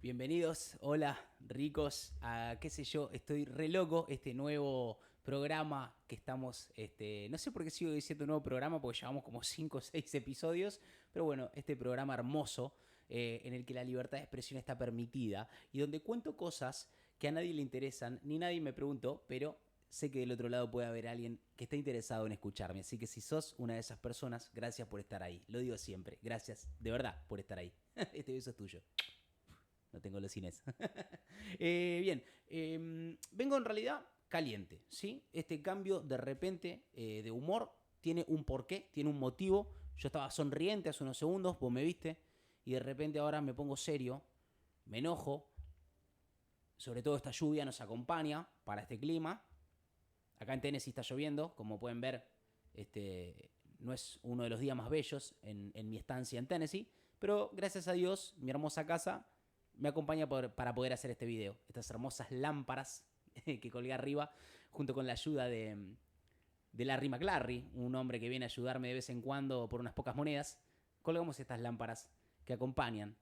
Bienvenidos, hola, ricos, a qué sé yo, estoy re loco, este nuevo programa que estamos, no sé por qué sigo diciendo nuevo programa, porque llevamos como 5 o 6 episodios, pero bueno, este programa hermoso en el que la libertad de expresión está permitida y donde cuento cosas que a nadie le interesan, ni nadie me preguntó, pero sé que del otro lado puede haber alguien que está interesado en escucharme, así que si sos una de esas personas, gracias por estar ahí, lo digo siempre, gracias de verdad por estar ahí, este beso es tuyo. No tengo los cines. Bien, vengo en realidad caliente, ¿sí? Este cambio de repente de humor tiene un porqué, tiene un motivo. Yo estaba sonriente hace unos segundos, vos me viste, y de repente ahora me pongo serio, me enojo. Sobre todo esta lluvia nos acompaña para este clima. Acá en Tennessee está lloviendo, como pueden ver, no es uno de los días más bellos en mi estancia en Tennessee, pero gracias a Dios, mi hermosa casa me acompaña para poder hacer este video. Estas hermosas lámparas que colgué arriba, junto con la ayuda de Larry McLarry, un hombre que viene a ayudarme de vez en cuando por unas pocas monedas. Colgamos estas lámparas que acompañan.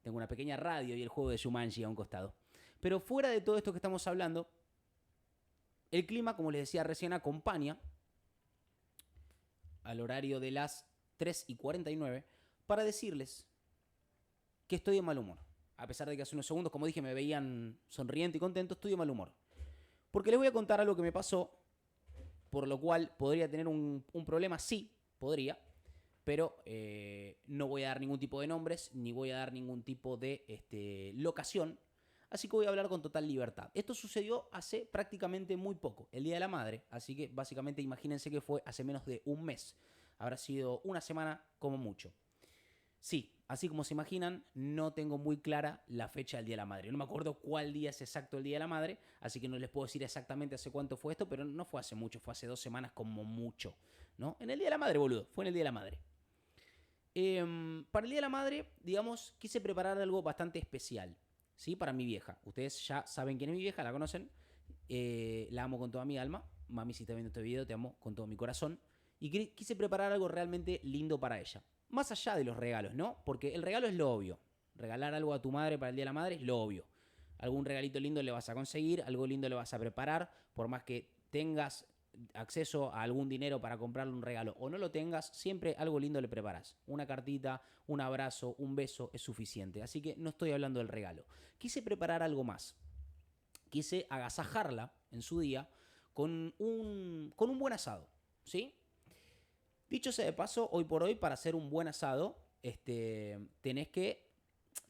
Tengo una pequeña radio y el juego de Jumanji a un costado. Pero fuera de todo esto que estamos hablando, el clima, como les decía recién, acompaña al horario de las 3:49 para decirles que estoy de mal humor. A pesar de que hace unos segundos, como dije, me veían sonriente y contento, estoy de mal humor. Porque les voy a contar algo que me pasó, por lo cual podría tener un problema, sí, podría, pero no voy a dar ningún tipo de nombres, ni voy a dar ningún tipo de locación, así que voy a hablar con total libertad. Esto sucedió hace prácticamente muy poco, el Día de la Madre, así que básicamente imagínense que fue hace menos de un mes, habrá sido una semana como mucho. Sí, así como se imaginan, no tengo muy clara la fecha del Día de la Madre. No me acuerdo cuál día es exacto el Día de la Madre, así que no les puedo decir exactamente hace cuánto fue esto, pero no fue hace mucho, fue hace 2 semanas como mucho, ¿no? En el Día de la Madre, boludo, fue en el Día de la Madre. Para el Día de la Madre, digamos, quise preparar algo bastante especial, ¿sí? Para mi vieja. Ustedes ya saben quién es mi vieja, la conocen. La amo con toda mi alma. Mami, si estás viendo este video, te amo con todo mi corazón. Y quise preparar algo realmente lindo para ella. Más allá de los regalos, ¿no? Porque el regalo es lo obvio. Regalar algo a tu madre para el Día de la Madre es lo obvio. Algún regalito lindo le vas a conseguir, algo lindo le vas a preparar, por más que tengas acceso a algún dinero para comprarle un regalo o no lo tengas, siempre algo lindo le preparas. Una cartita, un abrazo, un beso es suficiente. Así que no estoy hablando del regalo. Quise preparar algo más. Quise agasajarla en su día con un buen asado. ¿Sí? Dicho sea de paso, hoy por hoy, para hacer un buen asado, tenés que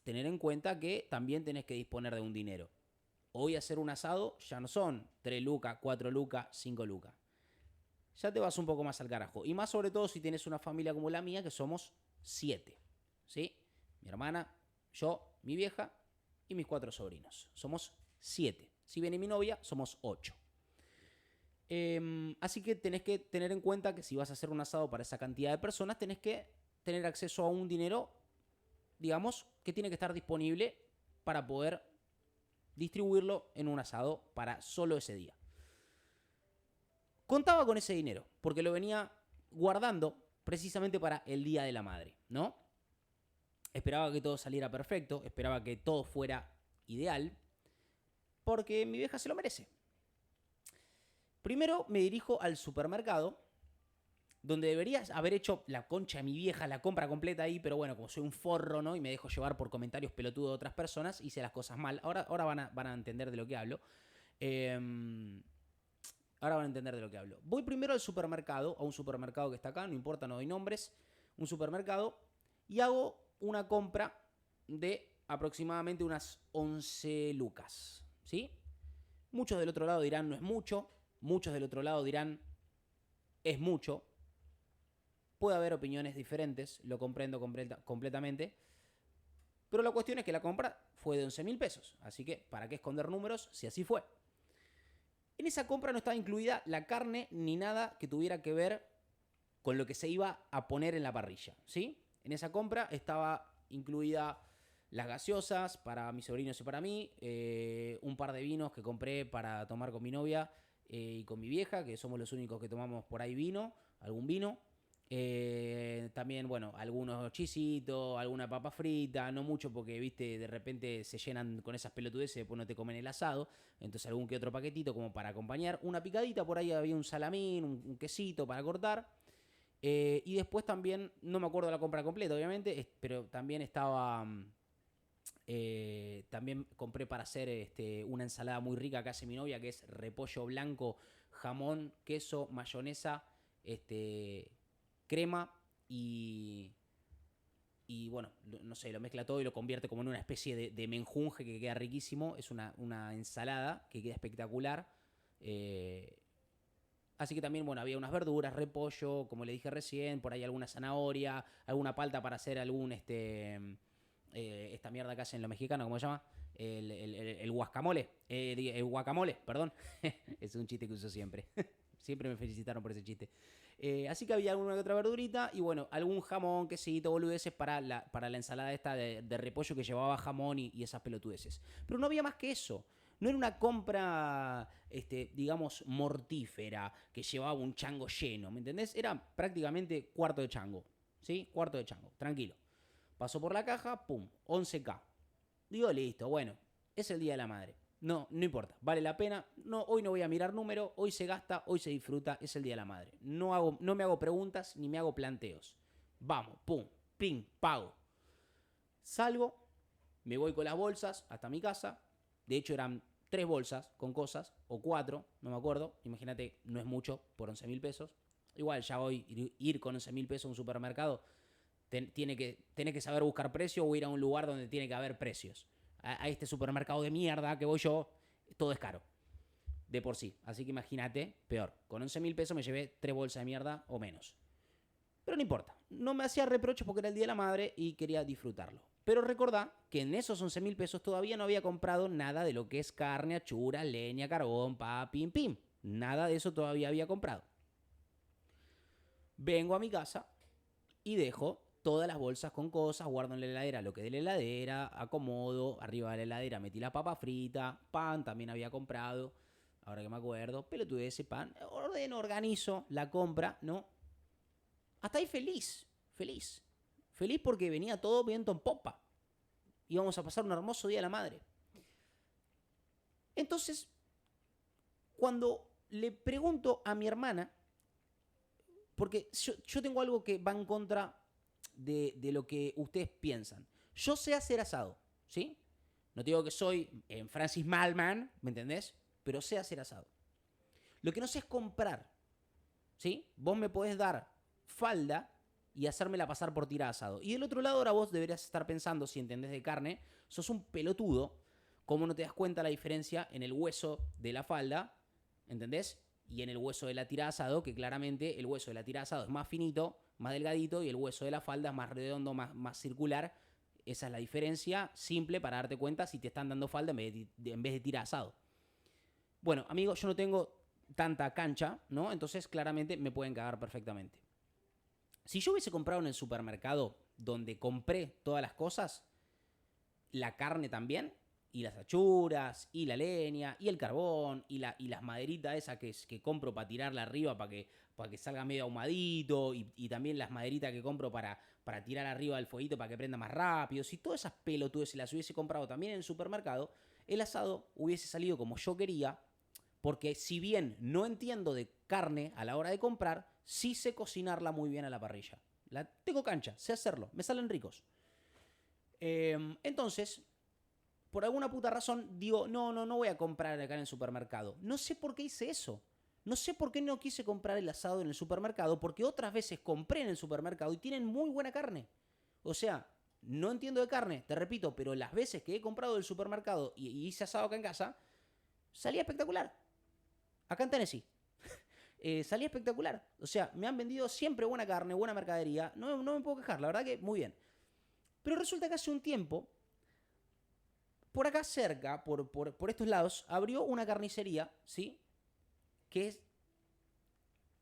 tener en cuenta que también tenés que disponer de un dinero. Hoy hacer un asado ya no son 3 lucas, 4 lucas, 5 lucas. Ya te vas un poco más al carajo. Y más sobre todo si tienes una familia como la mía, que somos 7. ¿Sí? Mi hermana, yo, mi vieja y mis 4 sobrinos. Somos 7. Si viene mi novia, somos 8. Así que tenés que tener en cuenta que si vas a hacer un asado para esa cantidad de personas, tenés que tener acceso a un dinero, digamos, que tiene que estar disponible para poder distribuirlo en un asado para solo ese día. Contaba con ese dinero, porque lo venía guardando precisamente para el Día de la Madre, ¿no? Esperaba que todo saliera perfecto, esperaba que todo fuera ideal, porque mi vieja se lo merece. Primero me dirijo al supermercado, donde deberías haber hecho la concha de mi vieja, la compra completa ahí, pero bueno, como soy un forro, ¿no? Y me dejo llevar por comentarios pelotudos de otras personas, hice las cosas mal. Ahora van a entender de lo que hablo. Eh, Ahora van a entender de lo que hablo. Voy primero al supermercado, a un supermercado que está acá, no importa, no doy nombres, un supermercado, y hago una compra de aproximadamente unas 11 lucas, ¿sí? Muchos del otro lado dirán no es mucho, muchos del otro lado dirán es mucho. Puede haber opiniones diferentes, lo comprendo completamente, pero la cuestión es que la compra fue de 11.000 pesos, así que ¿para qué esconder números si así fue? En esa compra no estaba incluida la carne ni nada que tuviera que ver con lo que se iba a poner en la parrilla, ¿sí? En esa compra estaba incluida las gaseosas para mis sobrinos y para mí, un par de vinos que compré para tomar con mi novia y con mi vieja, que somos los únicos que tomamos por ahí vino, algún vino. También, bueno, algunos chisitos, alguna papa frita, no mucho porque, viste, de repente se llenan con esas pelotudeces y después no te comen el asado. Entonces algún que otro paquetito como para acompañar. Una picadita, por ahí había un salamín, un quesito para cortar. Y después también, no me acuerdo la compra completa, obviamente, pero también estaba... también compré para hacer una ensalada muy rica que hace mi novia, que es repollo blanco, jamón, queso, mayonesa, este, crema y, y bueno, no sé, lo mezcla todo y lo convierte como en una especie de menjunje que queda riquísimo. Es una ensalada que queda espectacular. Eh, Así que también, bueno, había unas verduras, repollo, como le dije recién, por ahí alguna zanahoria, alguna palta para hacer algún, esta mierda que hacen los mexicanos, ¿cómo se llama? El guacamole, el guacamole, perdón. Es un chiste que uso siempre. Siempre me felicitaron por ese chiste. Así que había alguna que otra verdurita y bueno, algún jamón, quesito, boludeces para la ensalada esta de repollo que llevaba jamón y esas pelotudeces. Pero no había más que eso. No era una compra, digamos, mortífera que llevaba un chango lleno, ¿me entendés? Era prácticamente cuarto de chango, ¿sí? Cuarto de chango, tranquilo. Pasó por la caja, pum, 11K. Digo, listo, bueno, es el Día de la Madre. No, no importa, vale la pena. No, hoy no voy a mirar número, hoy se gasta, hoy se disfruta, es el Día de la Madre. No me hago preguntas ni me hago planteos. Vamos, pum, ping, pago. Salgo, me voy con las bolsas hasta mi casa. De hecho, eran 3 bolsas con cosas, o 4, no me acuerdo. Imagínate, no es mucho por 11.000 pesos. Igual, ya hoy ir con 11.000 pesos a un supermercado, tenés que saber buscar precio o ir a un lugar donde tiene que haber precios. A este supermercado de mierda que voy yo, todo es caro. De por sí. Así que imagínate, peor. Con 11.000 pesos me llevé 3 bolsas de mierda o menos. Pero no importa. No me hacía reproches porque era el Día de la Madre y quería disfrutarlo. Pero recordá que en esos 11.000 pesos todavía no había comprado nada de lo que es carne, achura, leña, carbón, pa, pim, pim. Nada de eso todavía había comprado. Vengo a mi casa y dejo todas las bolsas con cosas, guardo en la heladera lo que de la heladera, acomodo, arriba de la heladera metí la papa frita, pan también había comprado, ahora que me acuerdo, pelotude ese pan, organizo la compra, ¿no? Hasta ahí feliz, feliz. Feliz porque venía todo viento en popa. Íbamos a pasar un hermoso día a la madre. Entonces, cuando le pregunto a mi hermana, porque yo tengo algo que va en contra de lo que ustedes piensan. Yo sé hacer asado, ¿sí? No te digo que soy Francis Malman, ¿me entendés? Pero sé hacer asado. Lo que no sé es comprar, ¿sí? Vos me podés dar falda y hacérmela pasar por tirar asado. Y del otro lado ahora vos deberías estar pensando, si entendés de carne, sos un pelotudo, ¿cómo no te das cuenta la diferencia en el hueso de la falda, ¿entendés? Y en el hueso de la tira asado, que claramente el hueso de la tira asado es más finito, más delgadito, y el hueso de la falda es más redondo, más circular. Esa es la diferencia simple para darte cuenta si te están dando falda en vez de tira asado. Bueno, amigo, yo no tengo tanta cancha, ¿no? Entonces claramente me pueden cagar perfectamente. Si yo hubiese comprado en el supermercado donde compré todas las cosas, la carne también, y las achuras, y la leña, y el carbón, y las maderitas esas que compro para tirarla arriba para que salga medio ahumadito, y también las maderitas que compro para tirar arriba del fueguito para que prenda más rápido. Si todas esas pelotudes se las hubiese comprado también en el supermercado, el asado hubiese salido como yo quería, porque si bien no entiendo de carne a la hora de comprar, sí sé cocinarla muy bien a la parrilla. Tengo cancha, sé hacerlo, me salen ricos. Entonces, por alguna puta razón, digo, no voy a comprar acá en el supermercado. No sé por qué hice eso. No sé por qué no quise comprar el asado en el supermercado, porque otras veces compré en el supermercado y tienen muy buena carne. O sea, no entiendo de carne, te repito, pero las veces que he comprado del supermercado y hice asado acá en casa, salía espectacular. Acá en Tennessee. Salía espectacular. O sea, me han vendido siempre buena carne, buena mercadería. No me puedo quejar, la verdad que muy bien. Pero resulta que hace un tiempo, por acá cerca, por estos lados, abrió una carnicería, ¿sí? Que es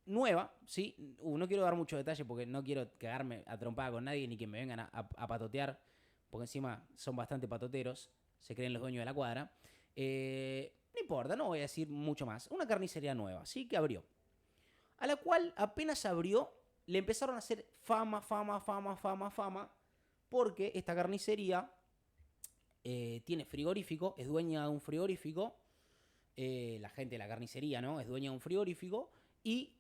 nueva, ¿sí? No quiero dar mucho detalle porque no quiero cagarme a trompada con nadie ni que me vengan a patotear, porque encima son bastante patoteros, se creen los dueños de la cuadra. No importa, no voy a decir mucho más. Una carnicería nueva, ¿sí? Que abrió. A la cual apenas abrió, le empezaron a hacer fama, porque esta carnicería tiene frigorífico, es dueña de un frigorífico, la gente de la carnicería, ¿no? Es dueña de un frigorífico y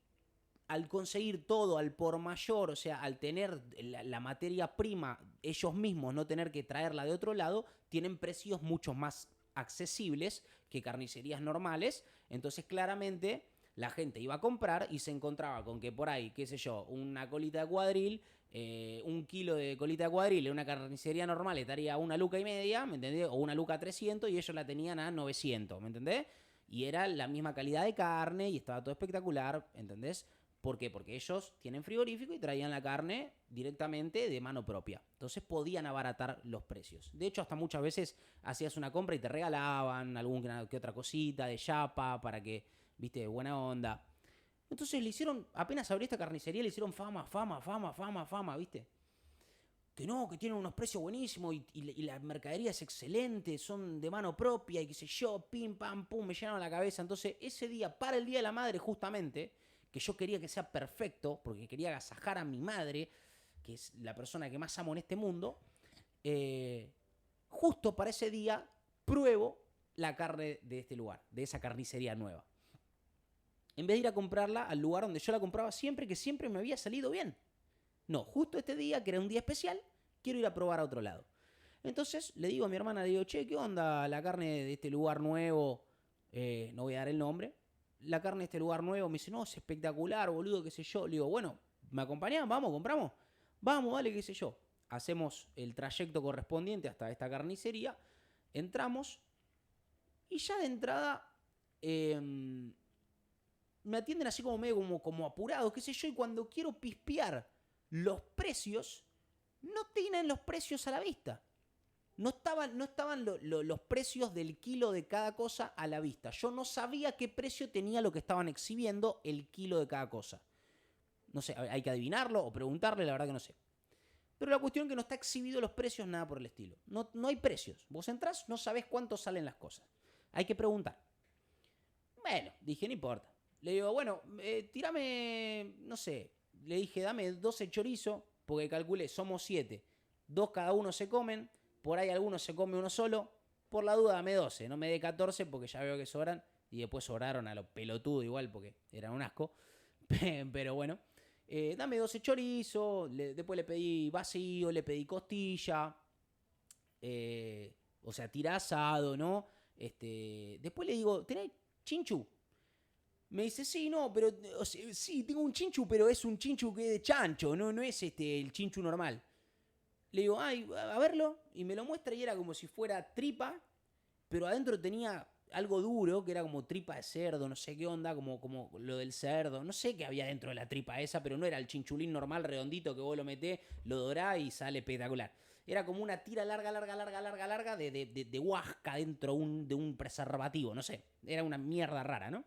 al conseguir todo al por mayor, o sea, al tener la materia prima ellos mismos, no tener que traerla de otro lado, tienen precios mucho más accesibles que carnicerías normales. Entonces, claramente, la gente iba a comprar y se encontraba con que por ahí, qué sé yo, una colita de cuadril, 1 kilo de colita de cuadril en una carnicería normal estaría 1,50 lucas, ¿me entendés? O 1,300 y ellos la tenían a 900, ¿me entendés? Y era la misma calidad de carne y estaba todo espectacular, ¿entendés? ¿Por qué? Porque ellos tienen frigorífico y traían la carne directamente de mano propia. Entonces podían abaratar los precios. De hecho, hasta muchas veces hacías una compra y te regalaban alguna que otra cosita de chapa para que, viste, buena onda. Entonces le hicieron, apenas abrió esta carnicería, le hicieron fama, ¿viste? Que no, que tienen unos precios buenísimos y la mercadería es excelente, son de mano propia y qué sé yo, pim, pam, pum, me llenaron la cabeza. Entonces ese día, para el Día de la Madre justamente, que yo quería que sea perfecto, porque quería agasajar a mi madre, que es la persona que más amo en este mundo, justo para ese día pruebo la carne de este lugar, de esa carnicería nueva. En vez de ir a comprarla al lugar donde yo la compraba siempre, que siempre me había salido bien. No, justo este día, que era un día especial, quiero ir a probar a otro lado. Entonces le digo a mi hermana, le digo, che, ¿qué onda la carne de este lugar nuevo? No voy a dar el nombre. La carne de este lugar nuevo, me dice, no, es espectacular, boludo, qué sé yo. Le digo, bueno, ¿me acompañás? Vamos, compramos. Vamos, dale, qué sé yo. Hacemos el trayecto correspondiente hasta esta carnicería. Entramos y ya de entrada me atienden así como medio como apurado, qué sé yo. Y cuando quiero pispear los precios, no tienen los precios a la vista. No estaban los precios del kilo de cada cosa a la vista. Yo no sabía qué precio tenía lo que estaban exhibiendo el kilo de cada cosa. No sé, hay que adivinarlo o preguntarle, la verdad que no sé. Pero la cuestión es que no está exhibido los precios, nada por el estilo. No hay precios. Vos entrás, no sabés cuánto salen las cosas. Hay que preguntar. Bueno, dije, no importa. Le digo, bueno, tirame, no sé. Le dije, dame 12 chorizos, porque calculé, somos 7. 2 cada uno se comen. Por ahí alguno se come uno solo. Por la duda, dame 12. No me dé 14 porque ya veo que sobran. Y después sobraron a lo pelotudo igual porque eran un asco. Pero bueno. Dame 12 chorizos. Después le pedí vacío, le pedí costilla. O sea, tira asado, ¿no? Después le digo, ¿tenés chinchu? Me dice, sí, no, pero o sea, sí, tengo un chinchu, pero es un chinchu que es de chancho, no es el chinchu normal. Le digo, ay, a verlo, y me lo muestra y era como si fuera tripa, pero adentro tenía algo duro, que era como tripa de cerdo, no sé qué onda, como lo del cerdo, no sé qué había dentro de la tripa esa, pero no era el chinchulín normal, redondito, que vos lo metés, lo dorás y sale espectacular. Era como una tira larga de huasca dentro de un preservativo, no sé, era una mierda rara, ¿no?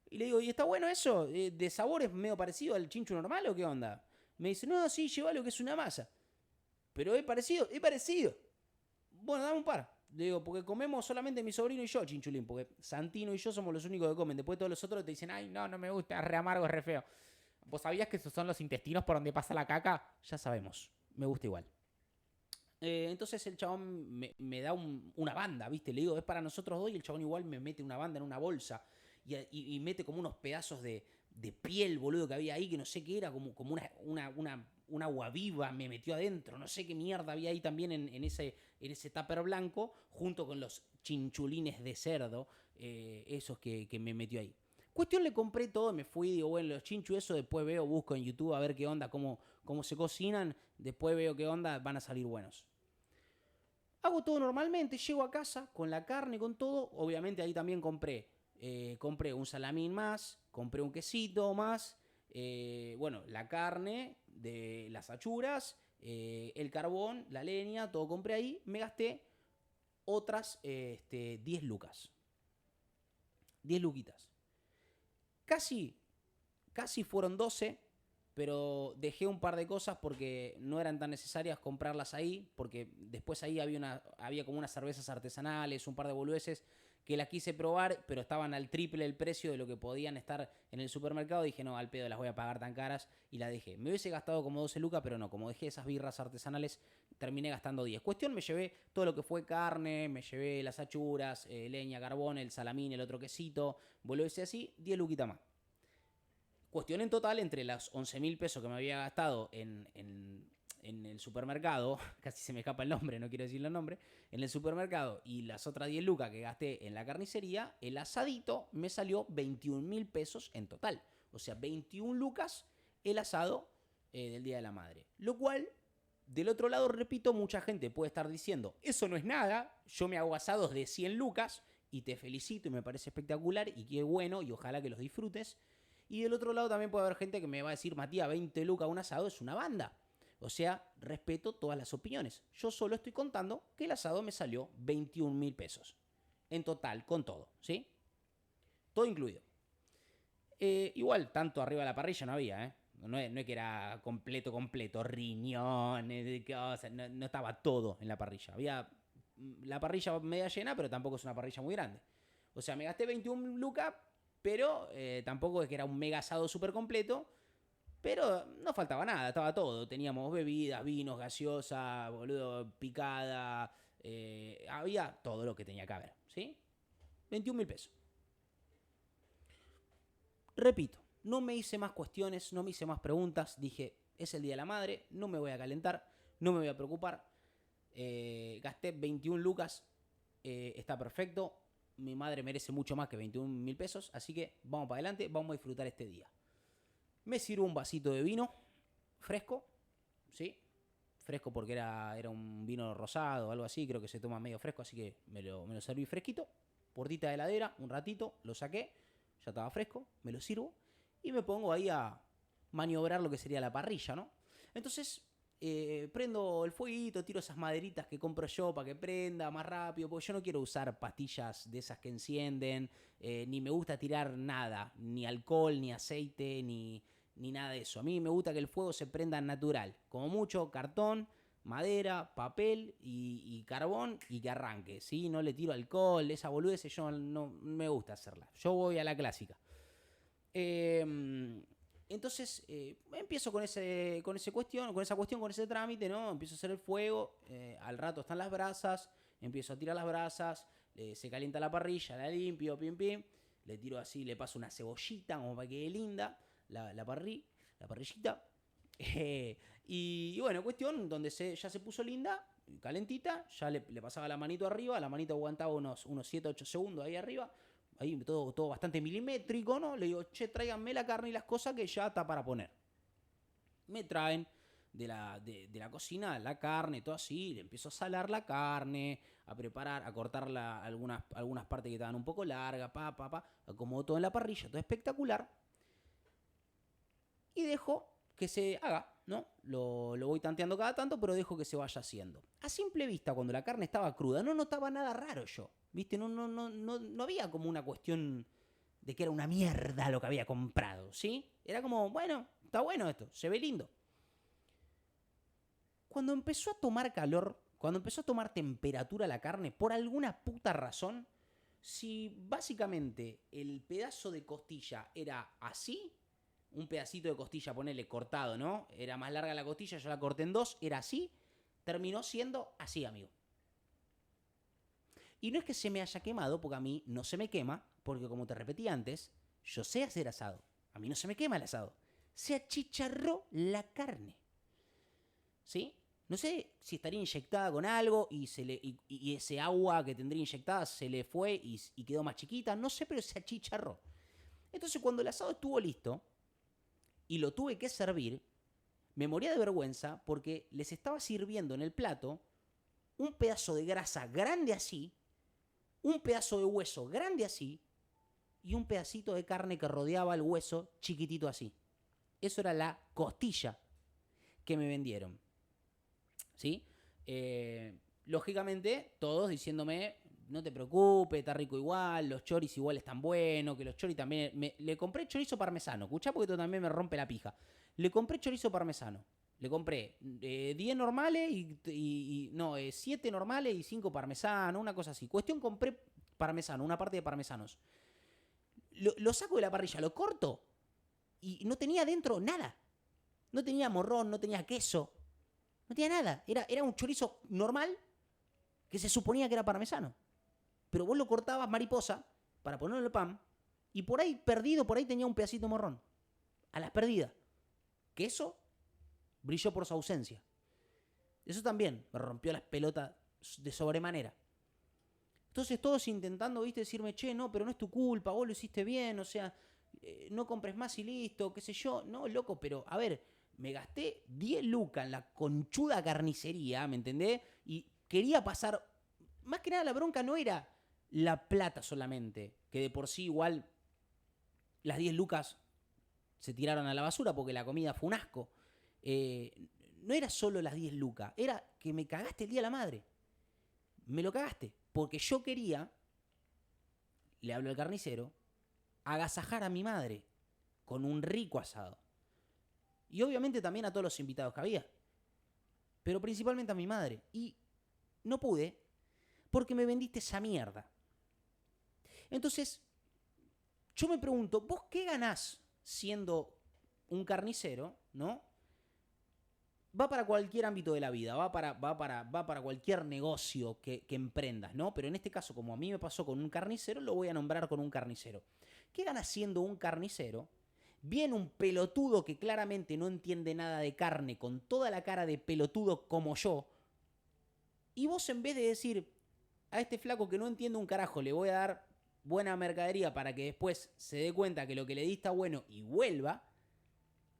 Y le digo, ¿y está bueno eso? ¿De sabor es medio parecido al chinchu normal o qué onda? Me dice, no, sí, llévalo que es una masa. Pero es parecido, es parecido. Bueno, dame un par. Le digo, porque comemos solamente mi sobrino y yo, chinchulín, porque Santino y yo somos los únicos que comen. Después todos los otros te dicen, ay, no, no me gusta, es re amargo, es re feo. ¿Vos sabías que esos son los intestinos por donde pasa la caca? Ya sabemos, me gusta igual. Entonces el chabón me da una banda, ¿viste? Le digo, es para nosotros dos y el chabón igual me mete una banda en una bolsa y mete como unos pedazos de piel, boludo, que había ahí, que no sé qué era, como una agua viva me metió adentro, no sé qué mierda había ahí también en ese tupper blanco, junto con los chinchulines de cerdo, esos que me metió ahí. Cuestión, le compré todo, me fui, digo, bueno, los chinchus, eso después veo, busco en YouTube a ver qué onda, cómo se cocinan, después veo qué onda, van a salir buenos. Hago todo normalmente, llego a casa con la carne, con todo. Obviamente ahí también compré un salamín más, compré un quesito más, bueno, la carne de las achuras, el carbón, la leña, todo compré ahí. Me gasté otras 10 lucas. 10 luquitas. Casi, casi fueron 12, pero dejé un par de cosas porque no eran tan necesarias comprarlas ahí, porque después ahí había como unas cervezas artesanales, un par de boludeces que las quise probar, pero estaban al triple el precio de lo que podían estar en el supermercado. Dije, no, al pedo las voy a pagar tan caras y las dejé. Me hubiese gastado como 12 lucas, pero no, como dejé esas birras artesanales, terminé gastando 10. Cuestión, me llevé todo lo que fue carne, me llevé las achuras, leña, carbón, el salamín, el otro quesito, volviese así, 10 luquitas más. Cuestión en total, entre los 11.000 pesos que me había gastado en el supermercado, casi se me escapa el nombre, no quiero decir el nombre, en el supermercado y las otras 10 lucas que gasté en la carnicería, el asadito me salió 21.000 pesos en total. O sea, 21 lucas el asado del Día de la Madre. Lo cual, del otro lado, repito, mucha gente puede estar diciendo, eso no es nada, yo me hago asados de 100 lucas y te felicito y me parece espectacular y qué bueno y ojalá que los disfrutes. Y del otro lado también puede haber gente que me va a decir, Matías, 20 lucas un asado es una banda. O sea, respeto todas las opiniones. Yo solo estoy contando que el asado me salió 21.000 pesos. En total, con todo, ¿sí? Todo incluido. Igual, tanto arriba de la parrilla no había, ¿eh? No es que era completo, riñones, cosas, no estaba todo en la parrilla. Había la parrilla media llena, pero tampoco es una parrilla muy grande. O sea, me gasté 21 lucas, pero tampoco es que era un mega asado súper completo. Pero no faltaba nada, estaba todo. Teníamos bebidas, vinos, gaseosa, boludo, picada. Había todo lo que tenía que haber, ¿sí? 21.000 pesos. Repito, no me hice más cuestiones, no me hice más preguntas. Dije, es el Día de la Madre, no me voy a calentar, no me voy a preocupar. Gasté 21 lucas, está perfecto. Mi madre merece mucho más que 21.000 pesos, así que vamos para adelante, vamos a disfrutar este día. Me sirvo un vasito de vino fresco, ¿sí? Fresco porque era un vino rosado o algo así, creo que se toma medio fresco, así que me lo serví fresquito. Puertita de heladera, un ratito, lo saqué, ya estaba fresco, me lo sirvo y me pongo ahí a maniobrar lo que sería la parrilla, ¿no? Entonces, prendo el fueguito, tiro esas maderitas que compro yo para que prenda más rápido, porque yo no quiero usar pastillas de esas que encienden, ni me gusta tirar nada, ni alcohol, ni aceite, ni nada de eso. A mí me gusta que el fuego se prenda natural. Como mucho, cartón, madera, papel y carbón y que arranque, ¿sí? No le tiro alcohol, esa boludez yo no me gusta hacerla. Yo voy a la clásica. Entonces empiezo con esa cuestión, con ese trámite, ¿no? Empiezo a hacer el fuego, al rato están las brasas, empiezo a tirar las brasas, se calienta la parrilla, la limpio, pim pim, le tiro así, le paso una cebollita como para que quede linda, la parrillita. Y bueno, cuestión donde ya se puso linda, calentita, ya le pasaba la manito arriba, la manito aguantaba unos 7-8 segundos ahí arriba, ahí todo bastante milimétrico, ¿no? Le digo, che, tráiganme la carne y las cosas que ya está para poner. Me traen de la cocina la carne, todo así, le empiezo a salar la carne, a preparar, a cortar algunas partes que estaban un poco largas, acomodo todo en la parrilla, todo espectacular. Y dejo que se haga, ¿no? Lo voy tanteando cada tanto, pero dejo que se vaya haciendo. A simple vista, cuando la carne estaba cruda, no notaba nada raro yo. ¿Viste? No había como una cuestión de que era una mierda lo que había comprado, ¿sí? Era como, bueno, está bueno esto, se ve lindo. Cuando empezó a tomar calor, cuando empezó a tomar temperatura la carne, por alguna puta razón, si básicamente el pedazo de costilla era así, un pedacito de costilla, ponele cortado, ¿no? Era más larga la costilla, yo la corté en dos, era así, terminó siendo así, amigo. Y no es que se me haya quemado, porque a mí no se me quema, porque como te repetí antes, yo sé hacer asado. A mí no se me quema el asado. Se achicharró la carne. ¿Sí? No sé si estaría inyectada con algo y ese agua que tendría inyectada se le fue y quedó más chiquita. No sé, pero se achicharró. Entonces cuando el asado estuvo listo y lo tuve que servir, me moría de vergüenza porque les estaba sirviendo en el plato un pedazo de grasa grande así, un pedazo de hueso grande así y un pedacito de carne que rodeaba el hueso chiquitito así. Eso era la costilla que me vendieron. ¿Sí? Lógicamente, todos diciéndome, no te preocupes, está rico igual, los choris igual están buenos, que los choris también... le compré chorizo parmesano, escuchá porque esto también me rompe la pija. Le compré chorizo parmesano. Le compré 10 normales no, 7 normales y 5 parmesanos, una cosa así. Cuestión, compré parmesano, una parte de parmesanos. Lo saco de la parrilla, lo corto y no tenía dentro nada. No tenía morrón, no tenía queso, no tenía nada. Era un chorizo normal que se suponía que era parmesano. Pero vos lo cortabas mariposa para ponerlo en el pan y por ahí, perdido, por ahí tenía un pedacito de morrón. A las perdidas. Queso brilló por su ausencia. Eso también me rompió las pelotas de sobremanera. Entonces todos intentando, viste, decirme, che, no, pero no es tu culpa, vos lo hiciste bien, o sea, no compres más y listo, qué sé yo. No, loco, pero a ver, me gasté 10 lucas en la conchuda carnicería, ¿me entendés? Y quería pasar, más que nada la bronca no era la plata solamente, que de por sí igual las 10 lucas se tiraron a la basura porque la comida fue un asco. No era solo las 10 lucas, era que me cagaste el día de la madre. Me lo cagaste, porque yo quería, le hablo al carnicero, agasajar a mi madre con un rico asado. Y obviamente también a todos los invitados que había. Pero principalmente a mi madre. Y no pude porque me vendiste esa mierda. Entonces, yo me pregunto, ¿vos qué ganás siendo un carnicero, no? Va para cualquier ámbito de la vida, va para cualquier negocio que emprendas, ¿no? Pero en este caso, como a mí me pasó con un carnicero, lo voy a nombrar con un carnicero. ¿Qué gana siendo un carnicero? Viene un pelotudo que claramente no entiende nada de carne, con toda la cara de pelotudo como yo, y vos en vez de decir a este flaco que no entiende un carajo, le voy a dar buena mercadería para que después se dé cuenta que lo que le di está bueno y vuelva,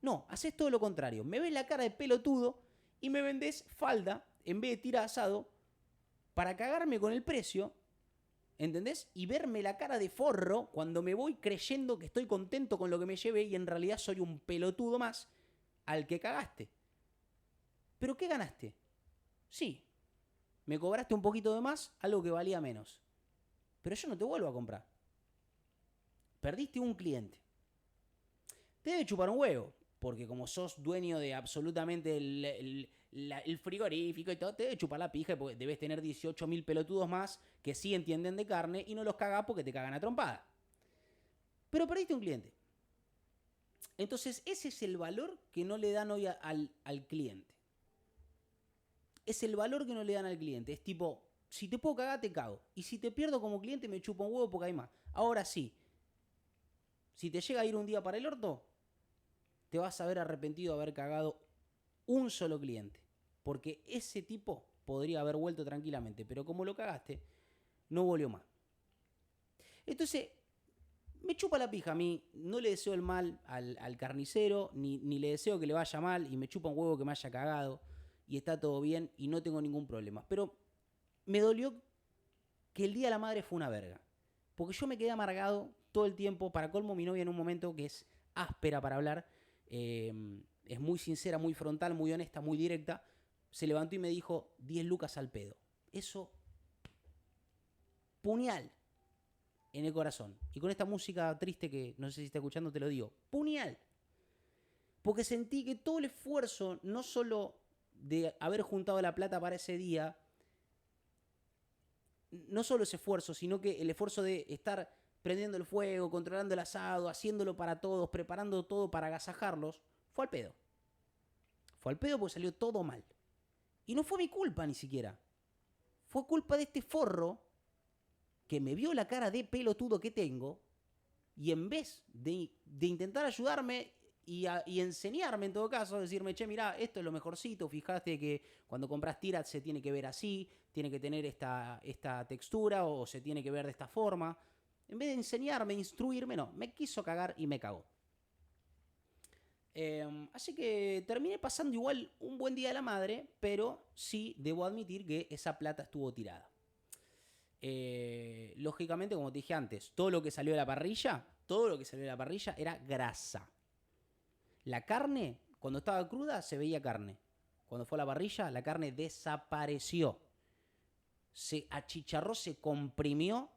no, haces todo lo contrario. Me ves la cara de pelotudo y me vendés falda en vez de tira asado para cagarme con el precio, ¿entendés? Y verme la cara de forro cuando me voy creyendo que estoy contento con lo que me llevé y en realidad soy un pelotudo más al que cagaste. ¿Pero qué ganaste? Sí, me cobraste un poquito de más, algo que valía menos. Pero yo no te vuelvo a comprar. Perdiste un cliente. Te debe chupar un huevo, porque como sos dueño de absolutamente el frigorífico y todo, te debe chupar la pija porque debes tener 18.000 pelotudos más que sí entienden de carne y no los cagás porque te cagan a trompada. Pero perdiste un cliente. Entonces ese es el valor que no le dan hoy al cliente. Es el valor que no le dan al cliente. Es tipo, si te puedo cagar, te cago. Y si te pierdo como cliente, me chupa un huevo porque hay más. Ahora sí, si te llega a ir un día para el orto, te vas a ver arrepentido de haber cagado un solo cliente. Porque ese tipo podría haber vuelto tranquilamente. Pero como lo cagaste, no volvió más. Entonces, me chupa la pija a mí. No le deseo el mal al carnicero, ni le deseo que le vaya mal. Y me chupa un huevo que me haya cagado. Y está todo bien y no tengo ningún problema. Pero me dolió que el Día de la Madre fue una verga. Porque yo me quedé amargado todo el tiempo. Para colmo, mi novia en un momento que es áspera para hablar, es muy sincera, muy frontal, muy honesta, muy directa, se levantó y me dijo 10 lucas al pedo. Eso, puñal en el corazón. Y con esta música triste que no sé si está escuchando, te lo digo, puñal. Porque sentí que todo el esfuerzo, no solo de haber juntado la plata para ese día, no solo ese esfuerzo, sino que el esfuerzo de estar prendiendo el fuego, controlando el asado, haciéndolo para todos, preparando todo para agasajarlos, fue al pedo. Fue al pedo porque salió todo mal. Y no fue mi culpa ni siquiera. Fue culpa de este forro que me vio la cara de pelotudo que tengo y en vez de intentar ayudarme y enseñarme en todo caso, decirme, che, mirá, esto es lo mejorcito, fíjate que cuando compras tiras se tiene que ver así, tiene que tener esta textura o se tiene que ver de esta forma. En vez de enseñarme, instruirme, no, me quiso cagar y me cagó. Así que terminé pasando igual un buen día de la madre, pero sí debo admitir que esa plata estuvo tirada. Lógicamente, como te dije antes, todo lo que salió de la parrilla era grasa. La carne, cuando estaba cruda, se veía carne. Cuando fue a la parrilla, la carne desapareció. Se achicharró, se comprimió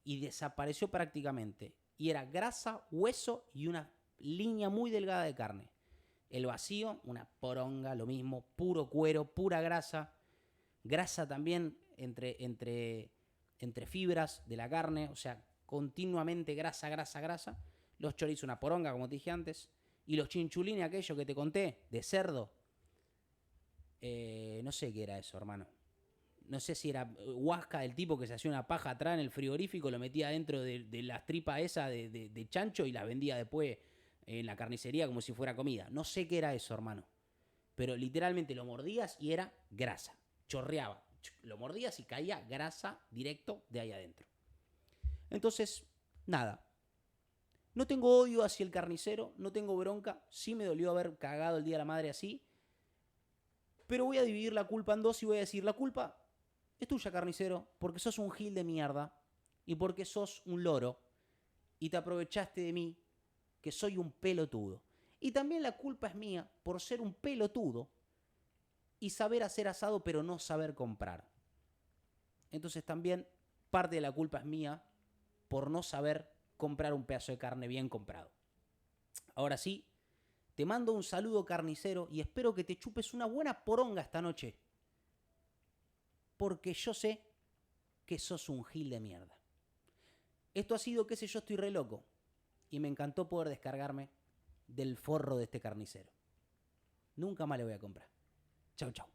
y desapareció prácticamente. Y era grasa, hueso y una línea muy delgada de carne. El vacío, una poronga, lo mismo, puro cuero, pura grasa. Grasa también entre fibras de la carne, o sea, continuamente grasa, grasa, grasa. Los chorizos, una poronga, como te dije antes. Y los chinchulines, aquello que te conté, de cerdo. No sé qué era eso, hermano. No sé si era huasca del tipo que se hacía una paja atrás en el frigorífico, lo metía dentro de las tripas esa de chancho y las vendía después en la carnicería como si fuera comida. No sé qué era eso, hermano. Pero literalmente lo mordías y era grasa. Chorreaba. Lo mordías y caía grasa directo de ahí adentro. Entonces, nada. No tengo odio hacia el carnicero, no tengo bronca. Sí me dolió haber cagado el Día de la Madre así. Pero voy a dividir la culpa en dos y voy a decir, la culpa es tuya, carnicero, porque sos un gil de mierda y porque sos un loro y te aprovechaste de mí, que soy un pelotudo. Y también la culpa es mía por ser un pelotudo y saber hacer asado pero no saber comprar. Entonces también parte de la culpa es mía por no saber comprar un pedazo de carne bien comprado. Ahora sí, te mando un saludo, carnicero, y espero que te chupes una buena poronga esta noche. Porque yo sé que sos un gil de mierda. Esto ha sido, qué sé yo, estoy re loco. Y me encantó poder descargarme del forro de este carnicero. Nunca más le voy a comprar. Chau, chau.